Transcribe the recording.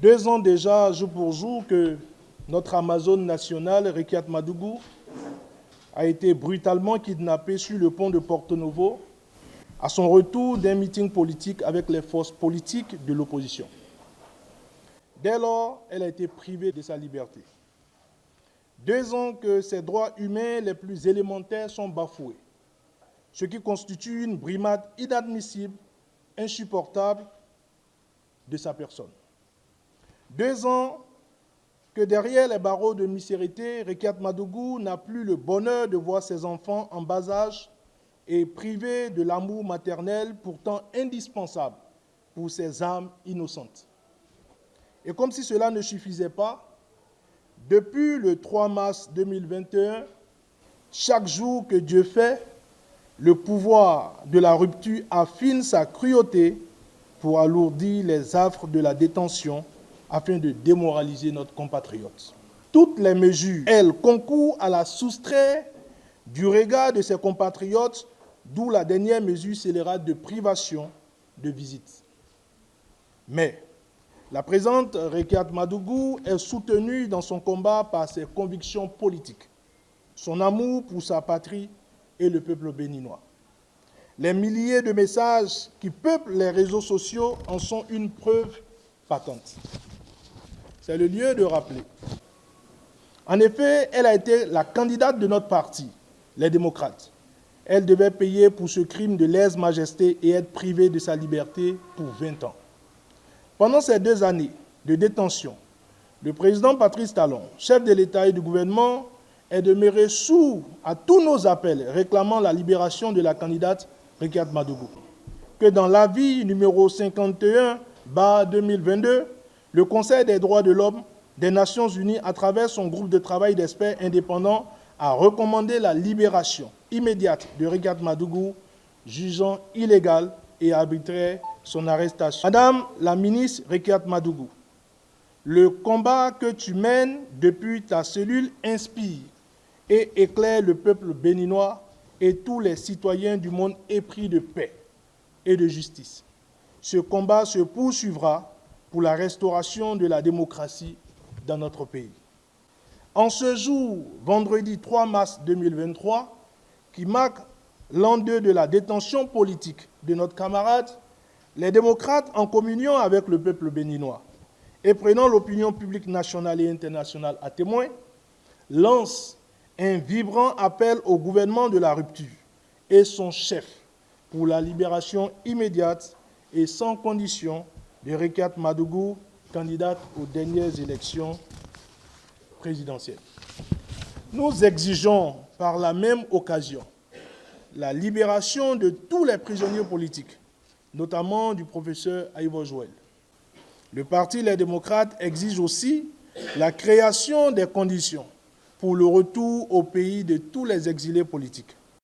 2 ans déjà, jour pour jour, que notre Amazone nationale, Rekiat Madougou, a été brutalement kidnappée sur le pont de Porto Novo à son retour d'un meeting politique avec les forces politiques de l'opposition. Dès lors, elle a été privée de sa liberté. 2 ans que ses droits humains les plus élémentaires sont bafoués, ce qui constitue une brimade inadmissible, insupportable de sa personne. 2 ans que derrière les barreaux de Misérité, Rekiat Madougou n'a plus le bonheur de voir ses enfants en bas âge et privé de l'amour maternel pourtant indispensable pour ses âmes innocentes. Et comme si cela ne suffisait pas, depuis le 3 mars 2021, chaque jour que Dieu fait, le pouvoir de la rupture affine sa cruauté pour alourdir les affres de la détention afin de démoraliser notre compatriote. Toutes les mesures, elles, concourent à la soustraire du regard de ses compatriotes, d'où la dernière mesure scélérate de privation de visite. Mais la présente Rekiat Madougou est soutenue dans son combat par ses convictions politiques, son amour pour sa patrie et le peuple béninois. Les milliers de messages qui peuplent les réseaux sociaux en sont une preuve patente. C'est le lieu de rappeler. En effet, elle a été la candidate de notre parti, les démocrates. Elle devait payer pour ce crime de lèse-majesté et être privée de sa liberté pour 20 ans. Pendant ces 2 années de détention, le président Patrice Talon, chef de l'État et du gouvernement, est demeuré sourd à tous nos appels réclamant la libération de la candidate Rekiat Madougou. Que dans l'avis numéro 51/2022, le Conseil des droits de l'homme des Nations Unies, à travers son groupe de travail d'experts indépendants, a recommandé la libération immédiate de Rekiat Madougou, jugeant illégal et arbitraire son arrestation. Madame la ministre Rekiat Madougou, le combat que tu mènes depuis ta cellule inspire et éclaire le peuple béninois et tous les citoyens du monde épris de paix et de justice. Ce combat se poursuivra pour la restauration de la démocratie dans notre pays. En ce jour, vendredi 3 mars 2023, qui marque l'an 2 de la détention politique de notre camarade, les démocrates, en communion avec le peuple béninois et prenant l'opinion publique nationale et internationale à témoin, lancent un vibrant appel au gouvernement de la rupture et son chef pour la libération immédiate et sans condition de Rekiat Madougou, candidate aux dernières élections présidentielles. Nous exigeons par la même occasion la libération de tous les prisonniers politiques, notamment du professeur Aïvo Joël. Le Parti Les Démocrates exige aussi la création des conditions pour le retour au pays de tous les exilés politiques.